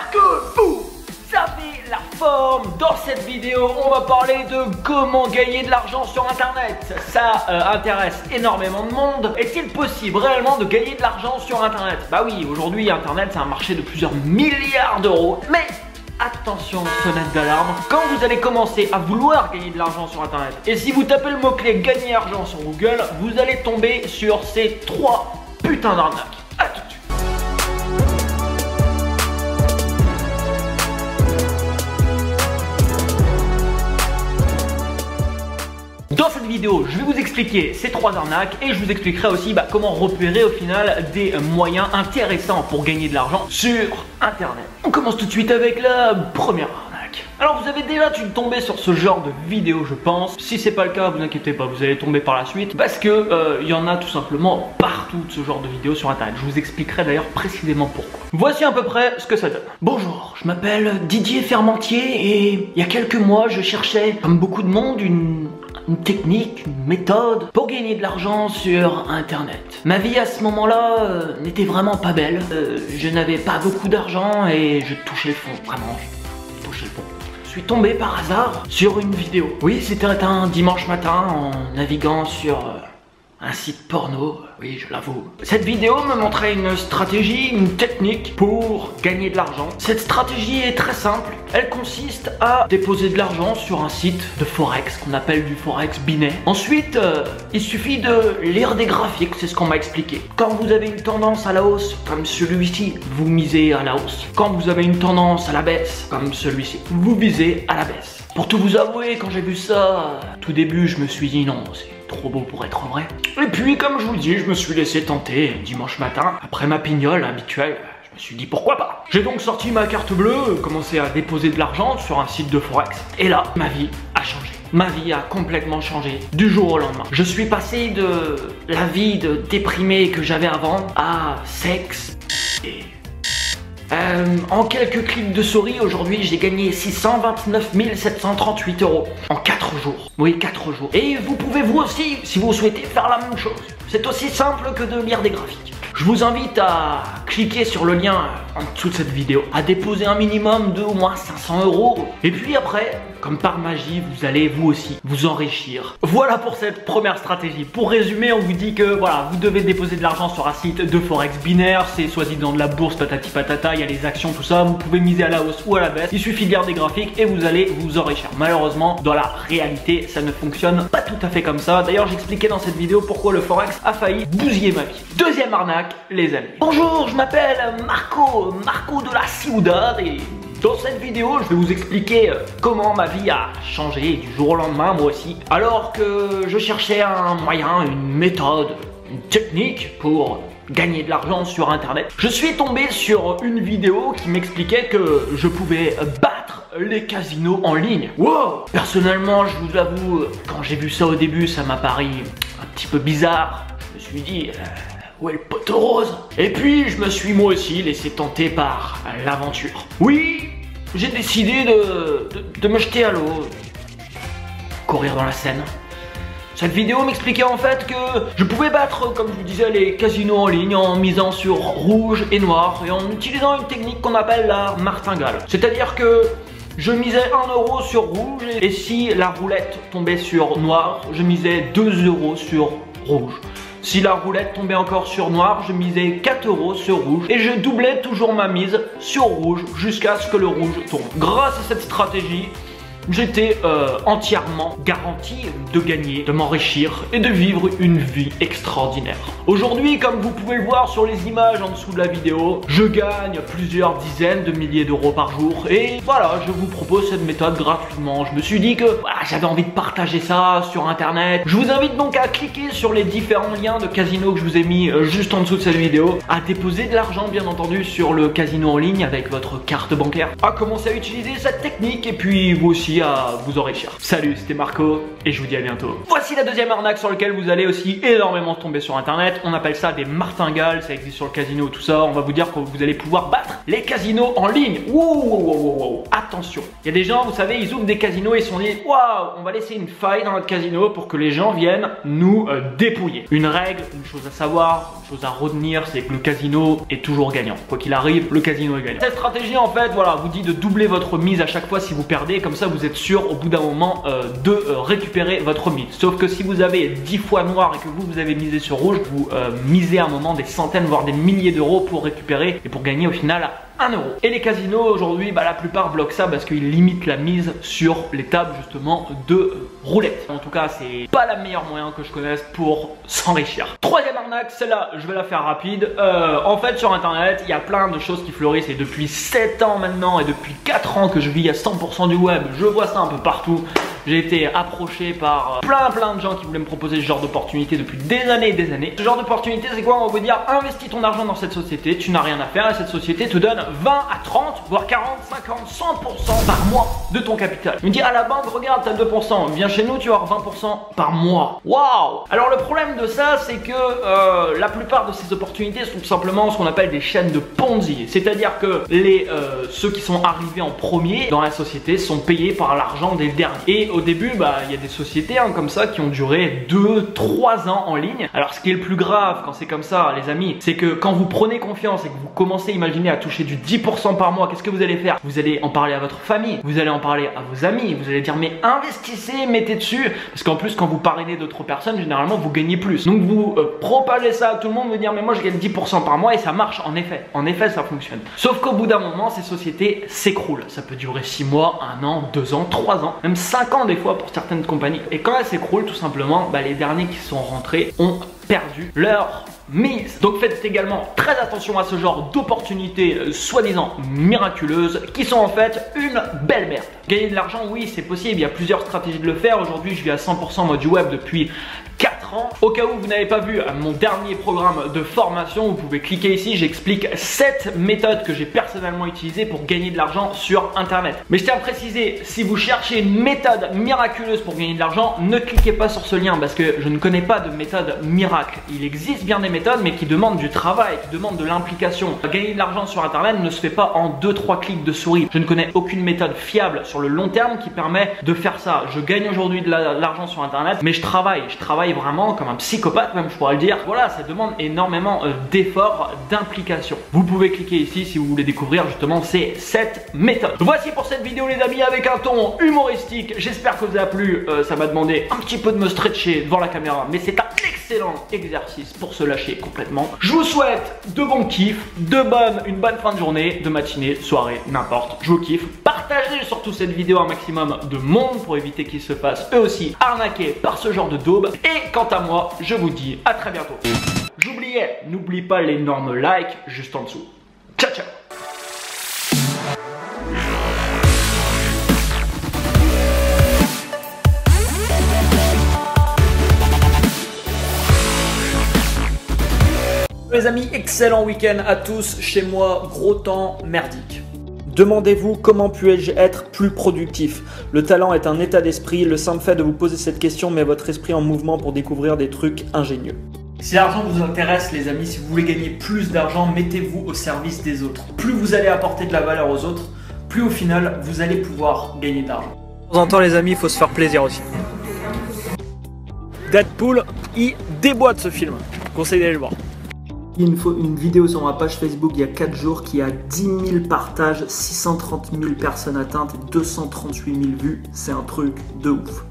J'espère que vous avez la forme. Dans cette vidéo, on va parler de comment gagner de l'argent sur internet. Ça intéresse énormément de monde. Est-il possible réellement de gagner de l'argent sur internet? Bah oui, aujourd'hui internet c'est un marché de plusieurs milliards d'euros. Mais attention, sonnette d'alarme, quand vous allez commencer à vouloir gagner de l'argent sur internet, et si vous tapez le mot-clé gagner argent sur Google, vous allez tomber sur ces 3 putains d'arnaques. À tout de suite. Dans cette vidéo, je vais vous expliquer ces 3 arnaques et je vous expliquerai aussi comment repérer au final des moyens intéressants pour gagner de l'argent sur internet. On commence tout de suite avec la première arnaque. Alors vous avez déjà dû tomber sur ce genre de vidéo, je pense. Si c'est pas le cas, vous inquiétez pas, vous allez tomber par la suite parce que y en a tout simplement partout de ce genre de vidéos sur internet. Je vous expliquerai d'ailleurs précisément pourquoi. Voici à peu près ce que ça donne. Bonjour, je m'appelle Didier Fermentier et il y a quelques mois, je cherchais, comme beaucoup de monde, une technique, une méthode pour gagner de l'argent sur internet. Ma vie à ce moment-là n'était vraiment pas belle. Je n'avais pas beaucoup d'argent et je touchais le fond, vraiment, je touchais le fond. Je suis tombé par hasard sur une vidéo. Oui, c'était un dimanche matin en naviguant sur un site porno, oui je l'avoue. Cette vidéo me montrait une stratégie, une technique pour gagner de l'argent. Cette stratégie est très simple. Elle consiste à déposer de l'argent sur un site de forex qu'on appelle du forex binaire. Ensuite, il suffit de lire des graphiques, c'est ce qu'on m'a expliqué. Quand vous avez une tendance à la hausse, comme celui-ci, vous misez à la hausse. Quand vous avez une tendance à la baisse, comme celui-ci, vous visez à la baisse. Pour tout vous avouer, quand j'ai vu ça, tout début, je me suis dit non, c'est trop beau pour être vrai. Et puis, comme je vous dis, je me suis laissé tenter dimanche matin, après ma pignole habituelle. Je me suis dit pourquoi pas. J'ai donc sorti ma carte bleue, commencé à déposer de l'argent sur un site de forex. Et là, ma vie a changé. Ma vie a complètement changé du jour au lendemain. Je suis passé de la vie de déprimé que j'avais avant à sexe et... en quelques clics de souris, aujourd'hui j'ai gagné 629 738 € en 4 jours. Oui, 4 jours. Et vous pouvez vous aussi, si vous souhaitez, faire la même chose. C'est aussi simple que de lire des graphiques. Je vous invite à cliquer sur le lien en dessous de cette vidéo, à déposer un minimum de au moins 500 €. Et puis après, comme par magie, vous allez vous aussi vous enrichir. Voilà pour cette première stratégie. Pour résumer, on vous dit que voilà, vous devez déposer de l'argent sur un site de forex binaire. C'est soi-disant de la bourse, patati patata, il y a les actions, tout ça. Vous pouvez miser à la hausse ou à la baisse. Il suffit de lire des graphiques et vous allez vous enrichir. Malheureusement, dans la réalité, ça ne fonctionne pas tout à fait comme ça. D'ailleurs, j'expliquais dans cette vidéo pourquoi le forex a failli bousiller ma vie. Deuxième arnaque, les amis. Bonjour, je m'appelle Marco de la Ciudad et dans cette vidéo, je vais vous expliquer comment ma vie a changé du jour au lendemain, moi aussi. Alors que je cherchais un moyen, une méthode, une technique pour gagner de l'argent sur internet, je suis tombé sur une vidéo qui m'expliquait que je pouvais battre les casinos en ligne. Wow! Personnellement, je vous avoue, quand j'ai vu ça au début, ça m'a paru un petit peu bizarre. Je me suis dit... où est le poteau rose? Et puis je me suis moi aussi laissé tenter par l'aventure. Oui, j'ai décidé de me jeter à l'eau, courir dans la Seine. Cette vidéo m'expliquait en fait que je pouvais battre, comme je vous disais, les casinos en ligne en misant sur rouge et noir et en utilisant une technique qu'on appelle la martingale. C'est-à-dire que je misais 1 € sur rouge et si la roulette tombait sur noir, je misais 2 € sur rouge. Si la roulette tombait encore sur noir, je misais 4 € sur rouge et je doublais toujours ma mise sur rouge jusqu'à ce que le rouge tombe. Grâce à cette stratégie, j'étais entièrement garanti de gagner, de m'enrichir et de vivre une vie extraordinaire. Aujourd'hui, comme vous pouvez le voir sur les images en dessous de la vidéo, je gagne plusieurs dizaines de milliers d'euros par jour et voilà, je vous propose cette méthode gratuitement. Je me suis dit que voilà, j'avais envie de partager ça sur internet. Je vous invite donc à cliquer sur les différents liens de casino que je vous ai mis juste en dessous de cette vidéo, à déposer de l'argent bien entendu sur le casino en ligne avec votre carte bancaire, à commencer à utiliser cette technique et puis vous aussi à vous enrichir. Salut, c'était Marco et je vous dis à bientôt. Voici la deuxième arnaque sur laquelle vous allez aussi énormément tomber sur internet. On appelle ça des martingales, ça existe sur le casino, tout ça. On va vous dire que vous allez pouvoir battre les casinos en ligne. Wow. Attention, il y a des gens, vous savez, ils ouvrent des casinos et ils se sont dit waouh, on va laisser une faille dans notre casino pour que les gens viennent nous dépouiller. Une règle, une chose à savoir, une chose à retenir, c'est que le casino est toujours gagnant. Quoi qu'il arrive, le casino est gagnant. Cette stratégie, en fait, voilà, vous dit de doubler votre mise à chaque fois si vous perdez. Comme ça, vous êtes sûr au bout d'un moment de récupérer votre mise. Sauf que si vous avez 10 fois noir et que vous avez misé sur rouge, vous misez à un moment des centaines voire des milliers d'euros pour récupérer et pour gagner au final 1 euro. Et les casinos aujourd'hui, la plupart bloquent ça parce qu'ils limitent la mise sur les tables justement de roulette. En tout cas, c'est pas le meilleur moyen que je connaisse pour s'enrichir. Troisième arnaque, celle-là, je vais la faire rapide. En fait, sur internet, il y a plein de choses qui fleurissent et depuis 7 ans maintenant et depuis 4 ans que je vis à 100% du web, je vois ça un peu partout. J'ai été approché par plein de gens qui voulaient me proposer ce genre d'opportunité depuis des années et des années. Ce genre d'opportunité, c'est quoi? On va vous dire, investis ton argent dans cette société, tu n'as rien à faire et cette société te donne 20 à 30, voire 40, 50, 100% par mois de ton capital. Il me dit à la banque, regarde, t'as 2%, viens chez nous, tu vas avoir 20% par mois. Waouh! Alors le problème de ça, c'est que la plupart de ces opportunités sont tout simplement ce qu'on appelle des chaînes de Ponzi. C'est-à-dire que ceux qui sont arrivés en premier dans la société sont payés par l'argent des derniers. Et au début, il y a des sociétés comme ça qui ont duré 2-3 ans en ligne. Alors ce qui est le plus grave quand c'est comme ça, les amis, c'est que quand vous prenez confiance et que vous commencez, imaginez, à toucher du 10% par mois, qu'est-ce que vous allez faire? Vous allez en parler à votre famille, vous allez en parler à vos amis, vous allez dire mais investissez, mettez dessus. Parce qu'en plus, quand vous parrainez d'autres personnes, généralement vous gagnez plus. Donc vous propagez ça à tout le monde, vous dire mais moi je gagne 10% par mois et ça marche en effet. En effet, ça fonctionne. Sauf qu'au bout d'un moment, ces sociétés s'écroulent. Ça peut durer 6 mois, 1 an, 2 ans, 3 ans, même 5 ans des fois pour certaines compagnies. Et quand elles s'écroulent, tout simplement, les derniers qui sont rentrés ont perdu leur mise. Donc faites également très attention à ce genre d'opportunités soi-disant miraculeuses qui sont en fait une belle merde. Gagner de l'argent, oui, c'est possible, il y a plusieurs stratégies de le faire. Aujourd'hui, je vis à 100% mode du web depuis 4 ans. Au cas où vous n'avez pas vu mon dernier programme de formation, vous pouvez cliquer ici, j'explique 7 méthodes que j'ai personnellement utilisées pour gagner de l'argent sur internet. Mais je tiens à préciser, si vous cherchez une méthode miraculeuse pour gagner de l'argent, ne cliquez pas sur ce lien parce que je ne connais pas de méthode miracle. Il existe bien des méthodes mais qui demandent du travail, qui demandent de l'implication. Gagner de l'argent sur internet ne se fait pas en 2-3 clics de souris. Je ne connais aucune méthode fiable sur le long terme qui permet de faire ça. Je gagne aujourd'hui de l'argent sur internet, mais je travaille vraiment comme un psychopathe, même je pourrais le dire. Voilà, ça demande énormément d'efforts, d'implication. Vous pouvez cliquer ici si vous voulez découvrir justement ces 7 méthodes. Voici pour cette vidéo les amis, avec un ton humoristique. J'espère que vous a plu. Ça m'a demandé un petit peu de me stretcher devant la caméra, mais c'est un excellent exercice pour se lâcher complètement. Je vous souhaite de bons kiffs, une bonne fin de journée, de matinée, soirée, n'importe. Je vous kiffe. Partagez surtout cette vidéo un maximum de monde pour éviter qu'ils se fassent eux aussi arnaquer par ce genre de daube. Et quant à moi, je vous dis à très bientôt. J'oubliais, n'oublie pas l'énorme like juste en dessous. Ciao ciao. Les amis, excellent week-end à tous. Chez moi, gros temps merdique. Demandez-vous comment puis-je être plus productif. Le talent est un état d'esprit. Le simple fait de vous poser cette question met votre esprit en mouvement pour découvrir des trucs ingénieux. Si l'argent vous intéresse les amis, si vous voulez gagner plus d'argent, mettez-vous au service des autres. Plus vous allez apporter de la valeur aux autres, plus au final vous allez pouvoir gagner de l'argent. De temps en temps les amis, il faut se faire plaisir aussi. Deadpool, il déboîte ce film. Conseil d'aller le voir. Une vidéo sur ma page Facebook il y a 4 jours qui a 10 000 partages, 630 000 personnes atteintes et 238 000 vues. C'est un truc de ouf.